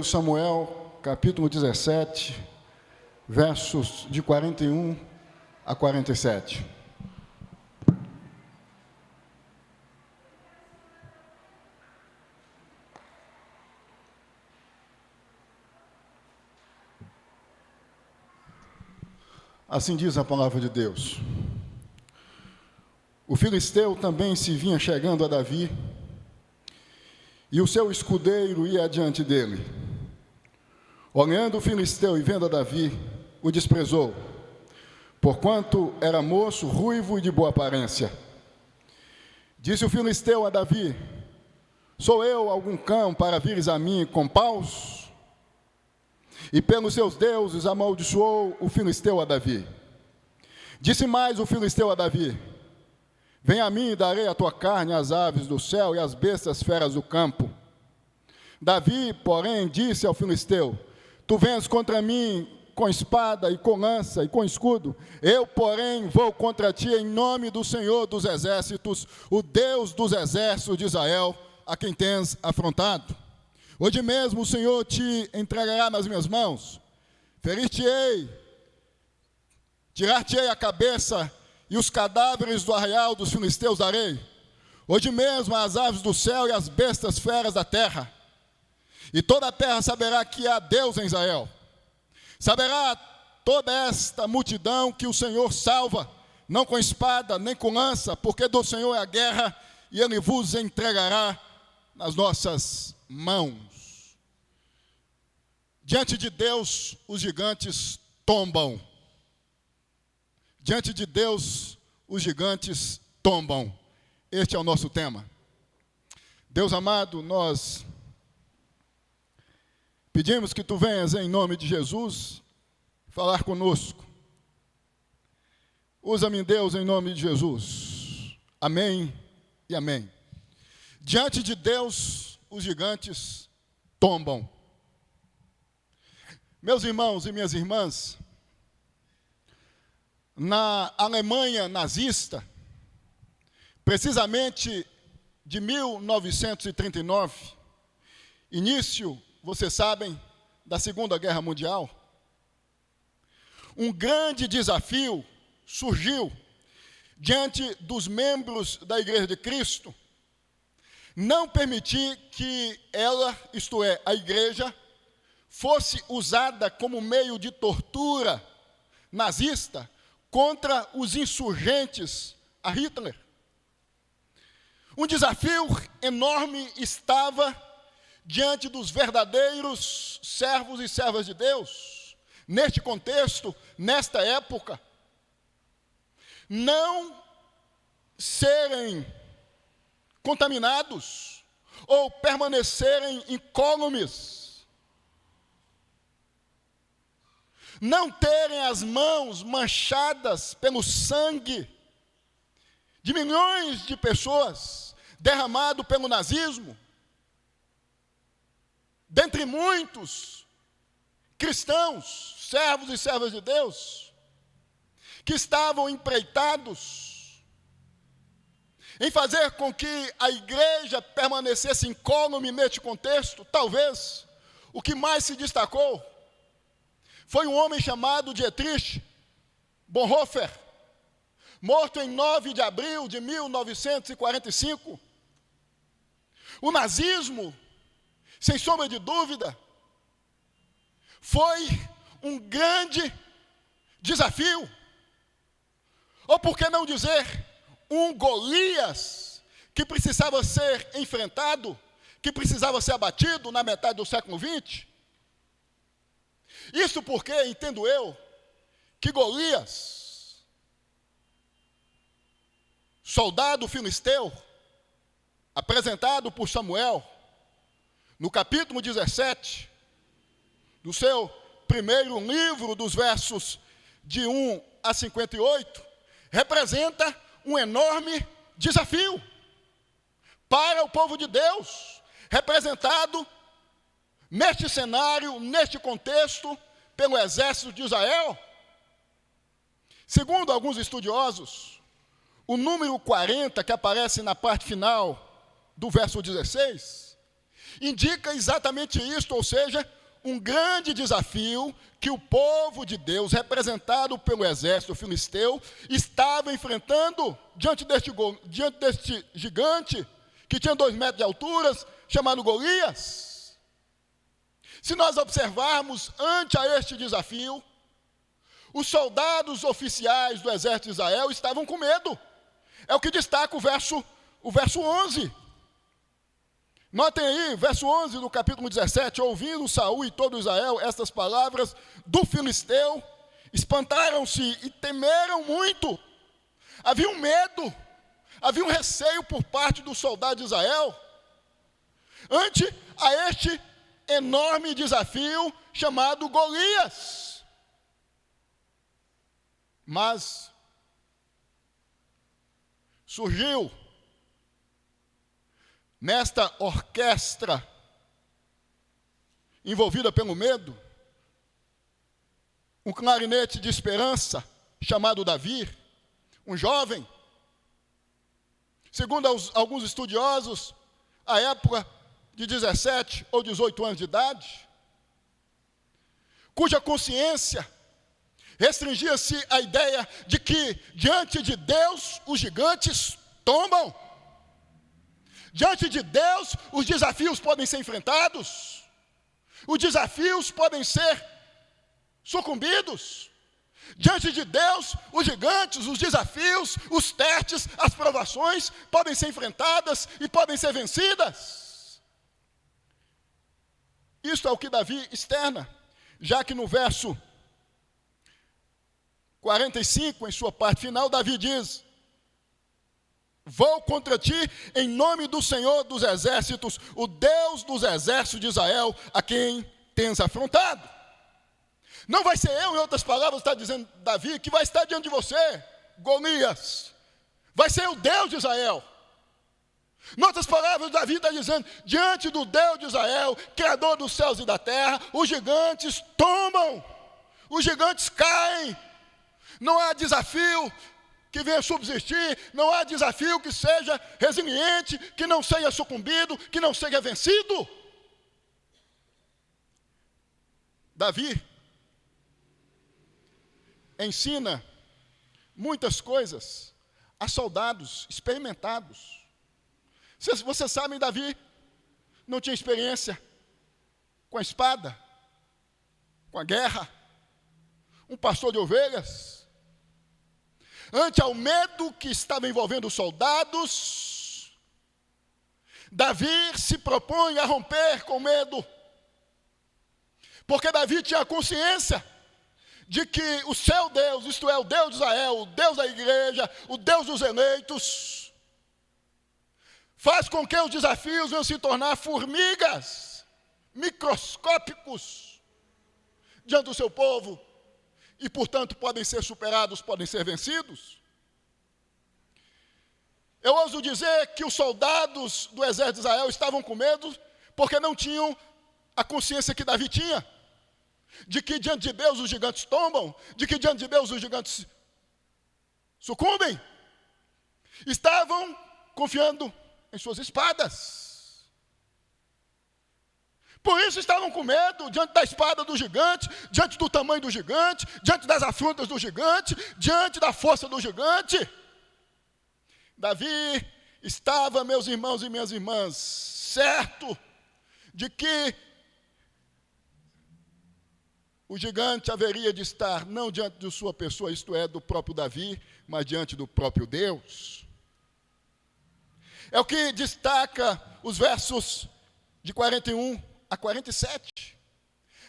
Samuel, capítulo 17, versos de 41 a 47. Assim diz a palavra de Deus. O filisteu também se vinha chegando a Davi, e o seu escudeiro ia adiante dele. Olhando o filisteu e vendo a Davi, o desprezou, porquanto era moço, ruivo e de boa aparência. Disse o filisteu a Davi: sou eu algum cão para vires a mim com paus? E pelos seus deuses amaldiçoou o filisteu a Davi. Disse mais o filisteu a Davi: vem a mim e darei a tua carne às aves do céu e às bestas feras do campo. Davi, porém, disse ao filisteu: tu vens contra mim com espada e com lança e com escudo. Eu, porém, vou contra ti em nome do Senhor dos exércitos, o Deus dos exércitos de Israel, a quem tens afrontado. Hoje mesmo o Senhor te entregará nas minhas mãos. Ferir-te-ei, tirar-te-ei a cabeça e os cadáveres do arraial dos filisteus darei. Hoje mesmo as aves do céu e as bestas feras da terra. E toda a terra saberá que há Deus em Israel. Saberá toda esta multidão que o Senhor salva, não com espada, nem com lança, porque do Senhor é a guerra, e Ele vos entregará nas nossas mãos. Diante de Deus, os gigantes tombam. Diante de Deus, os gigantes tombam. Este é o nosso tema. Deus amado, nós pedimos que tu venhas em nome de Jesus falar conosco. Usa-me, Deus, em nome de Jesus. Amém e amém. Diante de Deus, os gigantes tombam. Meus irmãos e minhas irmãs, na Alemanha nazista, precisamente de 1939, início, vocês sabem, da Segunda Guerra Mundial, um grande desafio surgiu diante dos membros da Igreja de Cristo, não permitir que ela, isto é, a igreja, fosse usada como meio de tortura nazista contra os insurgentes a Hitler. Um desafio enorme estava diante dos verdadeiros servos e servas de Deus, neste contexto, nesta época, não serem contaminados ou permanecerem incólumes, não terem as mãos manchadas pelo sangue de milhões de pessoas derramado pelo nazismo, dentre muitos cristãos, servos e servas de Deus, que estavam empreitados em fazer com que a igreja permanecesse incólume neste contexto. Talvez o que mais se destacou foi um homem chamado Dietrich Bonhoeffer, morto em 9 de abril de 1945. O nazismo, sem sombra de dúvida, foi um grande desafio, ou por que não dizer, um Golias, que precisava ser enfrentado, que precisava ser abatido na metade do século XX. Isso porque, entendo eu, que Golias, soldado filisteu, apresentado por Samuel, no capítulo 17, do seu primeiro livro, dos versos de 1 a 58, representa um enorme desafio para o povo de Deus, representado neste cenário, neste contexto, pelo exército de Israel. Segundo alguns estudiosos, o número 40, que aparece na parte final do verso 16, indica exatamente isto, ou seja, um grande desafio que o povo de Deus, representado pelo exército filisteu, estava enfrentando diante deste gigante, que tinha 2 metros de altura, chamado Golias. Se nós observarmos ante a este desafio, os soldados oficiais do exército de Israel estavam com medo. É o que destaca o verso 11. Notem aí, verso 11 do capítulo 17, ouvindo Saul e todo Israel estas palavras do filisteu, espantaram-se e temeram muito. Havia um medo, havia um receio por parte dos soldados de Israel, ante a este enorme desafio chamado Golias. Mas surgiu nesta orquestra envolvida pelo medo, um clarinete de esperança chamado Davi, um jovem, segundo alguns estudiosos, à época de 17 ou 18 anos de idade, cuja consciência restringia-se à ideia de que diante de Deus os gigantes tombam. Diante de Deus, os desafios podem ser enfrentados, os desafios podem ser sucumbidos. Diante de Deus, os gigantes, os desafios, os testes, as provações podem ser enfrentadas e podem ser vencidas. Isto é o que Davi externa, já que no verso 45, em sua parte final, Davi diz: vou contra ti em nome do Senhor dos exércitos, o Deus dos exércitos de Israel, a quem tens afrontado. Não vai ser eu, em outras palavras, está dizendo Davi, que vai estar diante de você, Golias. Vai ser o Deus de Israel. Em outras palavras, Davi está dizendo, diante do Deus de Israel, Criador dos céus e da terra, os gigantes tombam, os gigantes caem. Não há desafio que venha subsistir, não há desafio que seja resiliente, que não seja sucumbido, que não seja vencido. Davi ensina muitas coisas a soldados experimentados. Vocês sabem, Davi não tinha experiência com a espada, com a guerra, um pastor de ovelhas. Ante ao medo que estava envolvendo os soldados, Davi se propõe a romper com medo, porque Davi tinha a consciência de que o seu Deus, isto é, o Deus de Israel, o Deus da igreja, o Deus dos eleitos, faz com que os desafios venham se tornar formigas, microscópicos, diante do seu povo, e, portanto, podem ser superados, podem ser vencidos. Eu ouso dizer que os soldados do exército de Israel estavam com medo, porque não tinham a consciência que Davi tinha, de que diante de Deus os gigantes tombam, de que diante de Deus os gigantes sucumbem. Estavam confiando em suas espadas. Por isso estavam com medo diante da espada do gigante, diante do tamanho do gigante, diante das afrontas do gigante, diante da força do gigante. Davi estava, meus irmãos e minhas irmãs, certo de que o gigante haveria de estar não diante de sua pessoa, isto é, do próprio Davi, mas diante do próprio Deus. É o que destaca os versos de 41 a 47.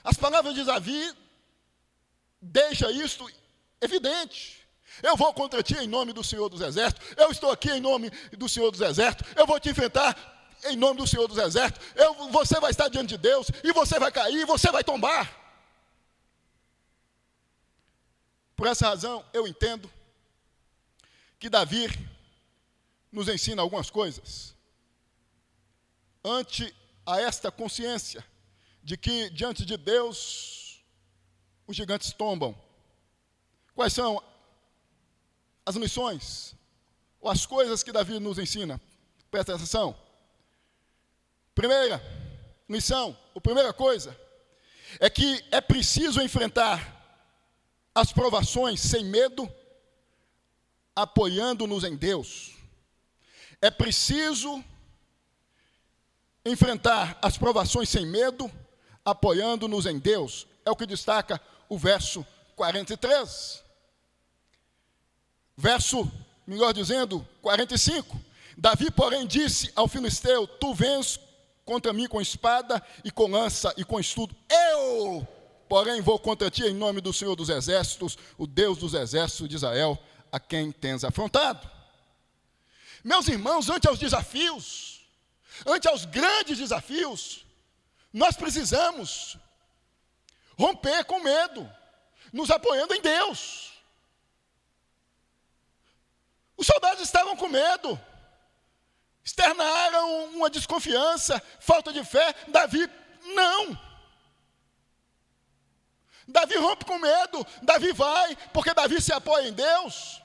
As palavras de Davi deixam isto evidente. Eu vou contra ti em nome do Senhor dos Exércitos, eu estou aqui em nome do Senhor dos Exércitos, eu vou te enfrentar em nome do Senhor dos Exércitos, você vai estar diante de Deus, e você vai cair, você vai tombar. Por essa razão, eu entendo que Davi nos ensina algumas coisas. Ante a esta consciência de que diante de Deus os gigantes tombam. Quais são as lições ou as coisas que Davi nos ensina? Presta atenção. Primeira, lição, a primeira coisa, é que é preciso enfrentar as provações sem medo, apoiando-nos em Deus. É preciso enfrentar as provações sem medo, apoiando-nos em Deus. É o que destaca o verso 43. Verso, melhor dizendo, 45. Davi, porém, disse ao filisteu: tu vens contra mim com espada e com lança e com escudo. Eu, porém, vou contra ti em nome do Senhor dos Exércitos, o Deus dos Exércitos de Israel, a quem tens afrontado. Meus irmãos, ante aos desafios, ante aos grandes desafios, nós precisamos romper com medo, nos apoiando em Deus. Os soldados estavam com medo, externaram uma desconfiança, falta de fé. Davi, não. Davi rompe com medo, Davi vai, porque Davi se apoia em Deus.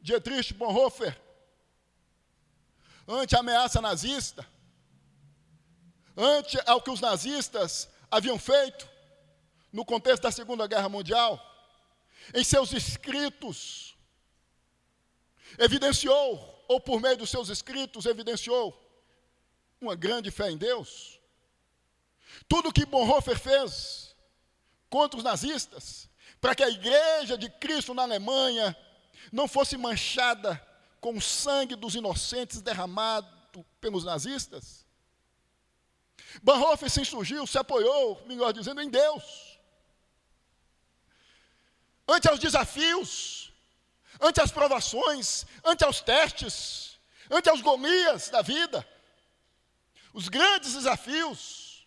Dietrich Bonhoeffer, ante a ameaça nazista, ante ao que os nazistas haviam feito no contexto da Segunda Guerra Mundial, em seus escritos, evidenciou, ou por meio dos seus escritos, evidenciou uma grande fé em Deus. Tudo que Bonhoeffer fez contra os nazistas, para que a igreja de Cristo na Alemanha não fosse manchada com o sangue dos inocentes derramado pelos nazistas, Bonhoeffer se insurgiu, se apoiou, melhor dizendo, em Deus. Ante aos desafios, ante as provações, ante aos testes, ante aos Golias da vida, os grandes desafios,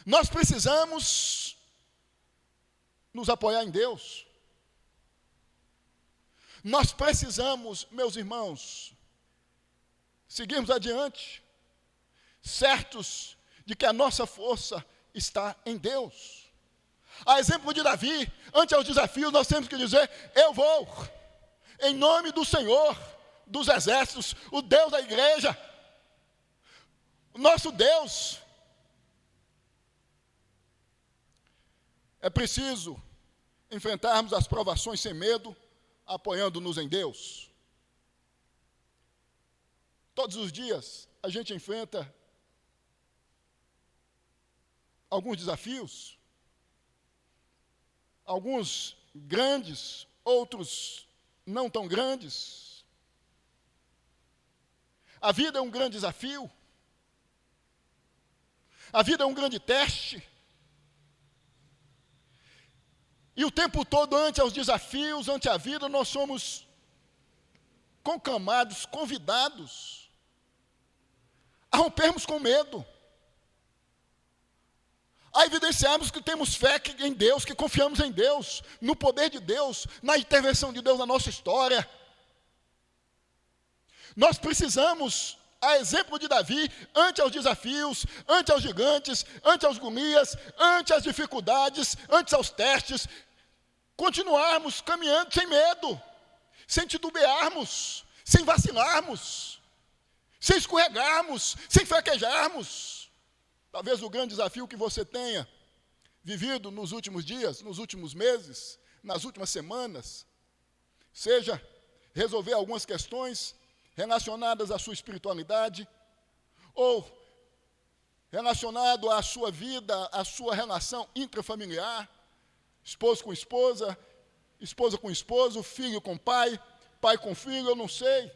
nós precisamos nos apoiar em Deus. Nós precisamos, meus irmãos, seguirmos adiante, certos de que a nossa força está em Deus. A exemplo de Davi, ante aos desafios, nós temos que dizer: eu vou, em nome do Senhor dos Exércitos, o Deus da igreja, o nosso Deus. É preciso enfrentarmos as provações sem medo, apoiando-nos em Deus. Todos os dias a gente enfrenta alguns desafios, alguns grandes, outros não tão grandes. A vida é um grande desafio, a vida é um grande teste. E o tempo todo, ante aos desafios, ante a vida, nós somos conclamados, convidados a rompermos com medo, a evidenciarmos que temos fé em Deus, que confiamos em Deus, no poder de Deus, na intervenção de Deus na nossa história. Nós precisamos, a exemplo de Davi, ante aos desafios, ante aos gigantes, ante aos Golias, ante as dificuldades, ante aos testes, continuarmos caminhando sem medo, sem titubearmos, sem vacilarmos, sem escorregarmos, sem fraquejarmos. Talvez o grande desafio que você tenha vivido nos últimos dias, nos últimos meses, nas últimas semanas, seja resolver algumas questões relacionadas à sua espiritualidade, ou relacionado à sua vida, à sua relação intrafamiliar, esposo com esposa, esposa com esposo, filho com pai, pai com filho, eu não sei.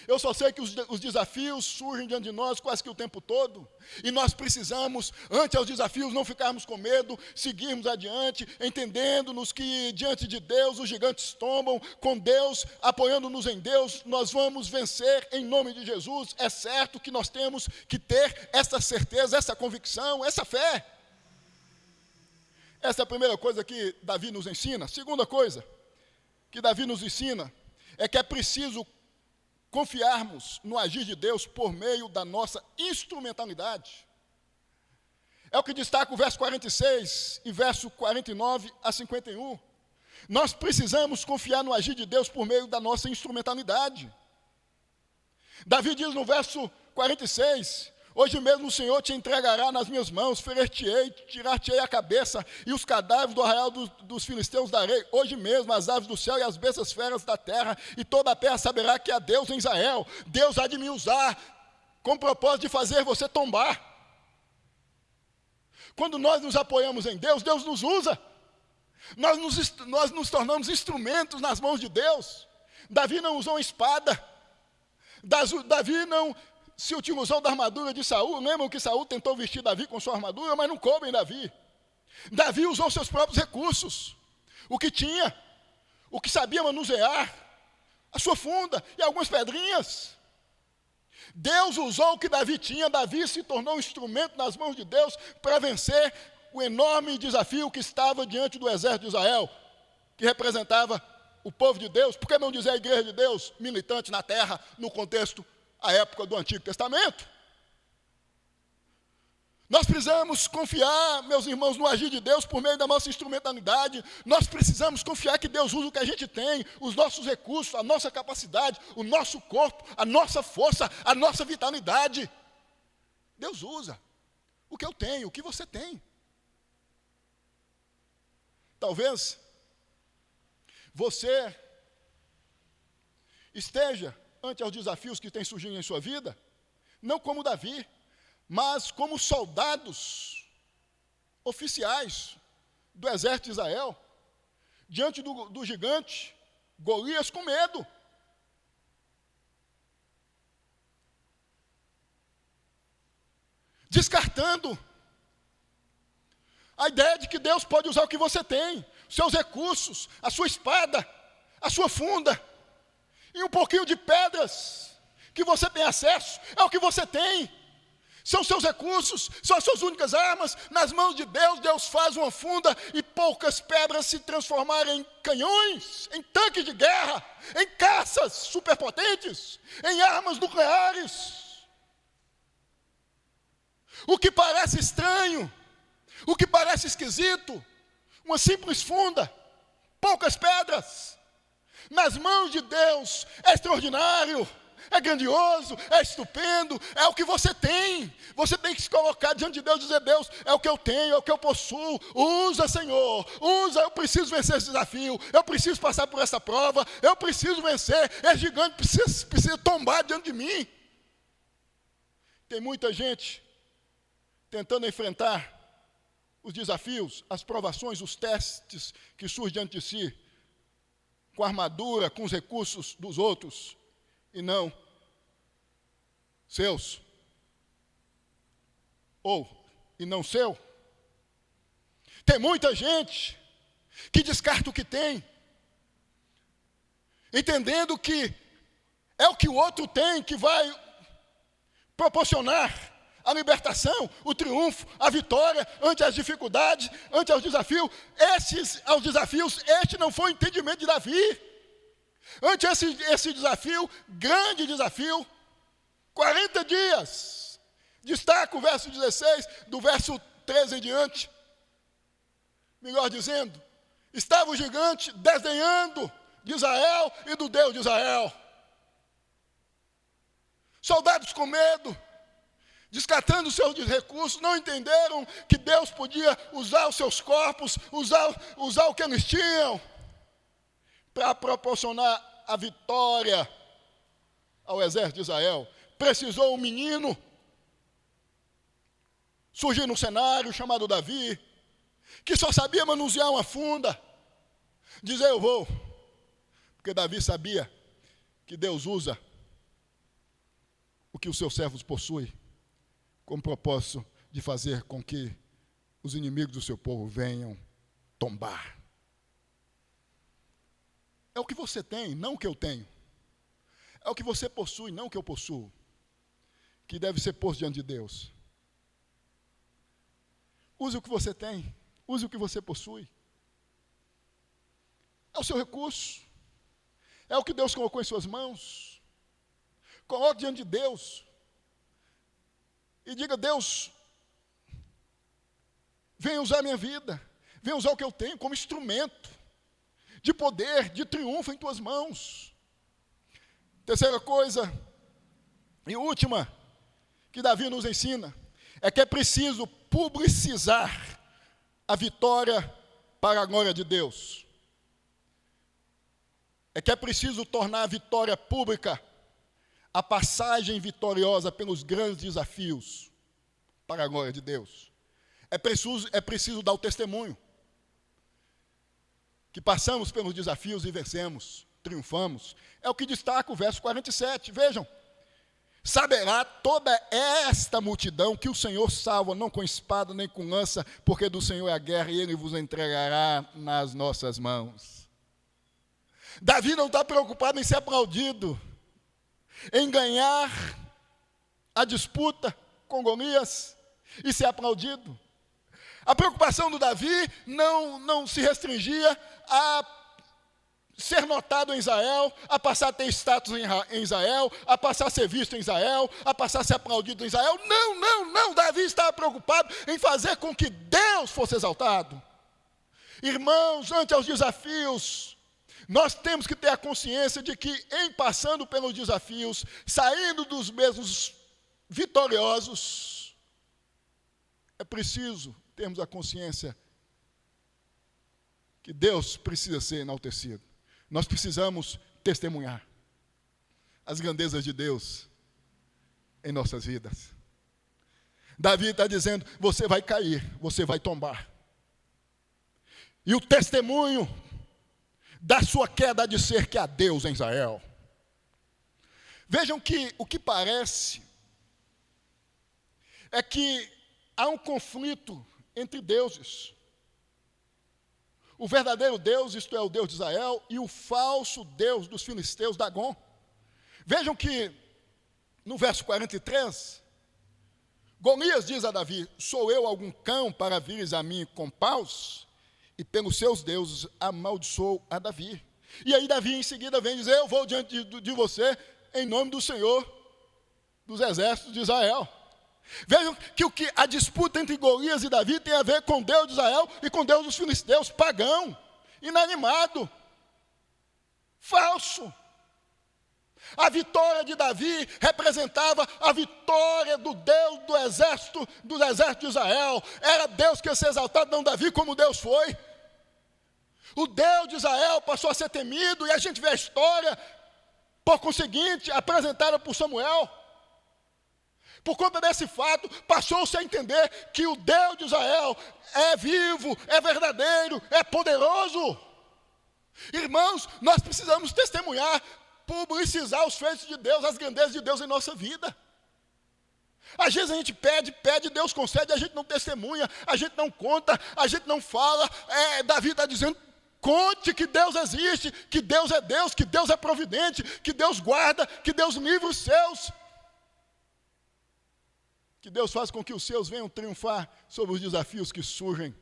Eu só sei que os desafios surgem diante de nós quase que o tempo todo, e nós precisamos, ante aos desafios, não ficarmos com medo, seguirmos adiante, entendendo-nos que diante de Deus os gigantes tombam, com Deus, apoiando-nos em Deus, nós vamos vencer em nome de Jesus. É certo que nós temos que ter essa certeza, essa convicção, essa fé. Essa é a primeira coisa que Davi nos ensina. Segunda coisa que Davi nos ensina é que é preciso confiarmos no agir de Deus por meio da nossa instrumentalidade. É o que destaca o verso 46 e verso 49 a 51. Nós precisamos confiar no agir de Deus por meio da nossa instrumentalidade. Davi diz no verso 46, hoje mesmo o Senhor te entregará nas minhas mãos, ferir-te-ei, tirar-te-ei a cabeça, e os cadáveres do arraial dos filisteus darei, hoje mesmo as aves do céu e as bestas feras da terra, e toda a terra saberá que há Deus em Israel. Deus há de me usar com o propósito de fazer você tombar. Quando nós nos apoiamos em Deus, Deus nos usa. Nós nos tornamos instrumentos nas mãos de Deus. Davi não usou uma espada. Davi não se utilizou da armadura de Saul. Lembram que Saul tentou vestir Davi com sua armadura, mas não coube em Davi. Davi usou seus próprios recursos. O que tinha, o que sabia manusear, a sua funda e algumas pedrinhas. Deus usou o que Davi tinha. Davi se tornou um instrumento nas mãos de Deus para vencer o enorme desafio que estava diante do exército de Israel, que representava o povo de Deus. Por que não dizer a igreja de Deus, militante na terra, no contexto, a época do Antigo Testamento? Nós precisamos confiar, meus irmãos, no agir de Deus por meio da nossa instrumentalidade. Nós precisamos confiar que Deus usa o que a gente tem, os nossos recursos, a nossa capacidade, o nosso corpo, a nossa força, a nossa vitalidade. Deus usa o que eu tenho, o que você tem. Talvez você esteja ante aos desafios que têm surgido em sua vida, não como Davi, mas como soldados oficiais do exército de Israel, diante do gigante Golias, com medo. Descartando a ideia de que Deus pode usar o que você tem, seus recursos, a sua espada, a sua funda, e um pouquinho de pedras que você tem acesso, é o que você tem. São seus recursos, são as suas únicas armas. Nas mãos de Deus, Deus faz uma funda e poucas pedras se transformarem em canhões, em tanques de guerra, em caças superpotentes, em armas nucleares. O que parece estranho, o que parece esquisito, uma simples funda, poucas pedras, nas mãos de Deus é extraordinário. É grandioso, é estupendo, é o que você tem. Você tem que se colocar diante de Deus e dizer: Deus, é o que eu tenho, é o que eu possuo. Usa, Senhor, usa. Eu preciso vencer esse desafio, eu preciso passar por essa prova, eu preciso vencer. Esse gigante precisa tombar diante de mim. Tem muita gente tentando enfrentar os desafios, as provações, os testes que surgem diante de si, com a armadura, com os recursos dos outros, e não seus, e não seu. Tem muita gente que descarta o que tem, entendendo que é o que o outro tem que vai proporcionar a libertação, o triunfo, a vitória ante as dificuldades, ante os desafios. Aos desafios, este não foi o entendimento de Davi. Ante esse desafio, grande desafio, 40 dias, destaca o verso 16, do verso 13 em diante, melhor dizendo, estava o gigante desdenhando de Israel e do Deus de Israel. Soldados com medo, descartando os seus recursos, não entenderam que Deus podia usar os seus corpos, usar o que eles tinham, para proporcionar a vitória ao exército de Israel. Precisou um menino surgir no cenário, chamado Davi, que só sabia manusear uma funda, dizer: eu vou, porque Davi sabia que Deus usa o que os seus servos possuem, com o propósito de fazer com que os inimigos do seu povo venham tombar. É o que você tem, não o que eu tenho. É o que você possui, não o que eu possuo, que deve ser posto diante de Deus. Use o que você tem, use o que você possui. É o seu recurso, é o que Deus colocou em suas mãos. Coloque diante de Deus e diga: Deus, venha usar a minha vida, venha usar o que eu tenho como instrumento de poder, de triunfo em tuas mãos. Terceira coisa, e última, que Davi nos ensina é que é preciso publicizar a vitória para a glória de Deus. É que é preciso tornar a vitória pública, a passagem vitoriosa pelos grandes desafios para a glória de Deus. É preciso dar o testemunho que passamos pelos desafios e vencemos, triunfamos. É o que destaca o verso 47. Vejam: saberá toda esta multidão que o Senhor salva, não com espada nem com lança, porque do Senhor é a guerra e Ele vos entregará nas nossas mãos. Davi não está preocupado em ser aplaudido, em ganhar a disputa com Golias e ser aplaudido. A preocupação do Davi não se restringia a ser notado em Israel, a passar a ter status em Israel, a passar a ser visto em Israel, a passar a ser aplaudido em Israel. Não. Davi estava preocupado em fazer com que Deus fosse exaltado. Irmãos, ante aos desafios, nós temos que ter a consciência de que, em passando pelos desafios, saindo dos mesmos vitoriosos, é preciso termos a consciência que Deus precisa ser enaltecido. Nós precisamos testemunhar as grandezas de Deus em nossas vidas. Davi está dizendo: você vai cair, você vai tombar. E o testemunho da sua queda há de ser que há Deus em Israel. Vejam que o que parece é que há um conflito entre deuses. O verdadeiro Deus, isto é, o Deus de Israel, e o falso Deus dos filisteus, Dagom. Vejam que, no verso 43, Golias diz a Davi: sou eu algum cão para vires a mim com paus? E pelos seus deuses amaldiçoou a Davi. E aí Davi em seguida vem dizer: eu vou diante de você em nome do Senhor dos exércitos de Israel. Vejam que a disputa entre Golias e Davi tem a ver com Deus de Israel e com Deus dos filisteus, pagão, inanimado, falso. A vitória de Davi representava a vitória do Deus do exército de Israel. Era Deus que ia ser exaltado, não Davi, como Deus foi. O Deus de Israel passou a ser temido, e a gente vê a história, por conseguinte, apresentada por Samuel. Por conta desse fato, passou-se a entender que o Deus de Israel é vivo, é verdadeiro, é poderoso. Irmãos, nós precisamos testemunhar, publicizar os feitos de Deus, as grandezas de Deus em nossa vida. Às vezes a gente pede, Deus concede, a gente não testemunha, a gente não conta, a gente não fala. Davi está dizendo: conte que Deus existe, que Deus é providente, que Deus guarda, que Deus livra os seus. Que Deus faz com que os seus venham triunfar sobre os desafios que surgem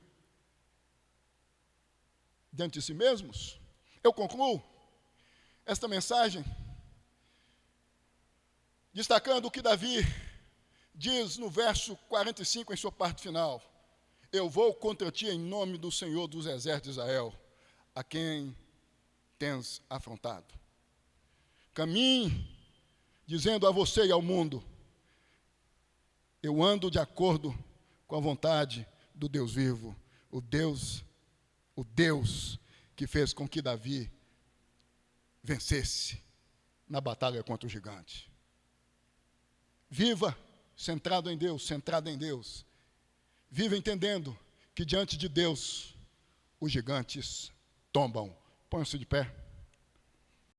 diante de si mesmos. Eu concluo esta mensagem destacando o que Davi diz no verso 45 em sua parte final: eu vou contra ti em nome do Senhor dos exércitos de Israel, a quem tens afrontado. Caminhe dizendo a você e ao mundo: eu ando de acordo com a vontade do Deus vivo, o Deus que fez com que Davi vencesse na batalha contra o gigante. Viva centrado em Deus, centrado em Deus. Viva entendendo que diante de Deus os gigantes tombam. Ponham-se de pé.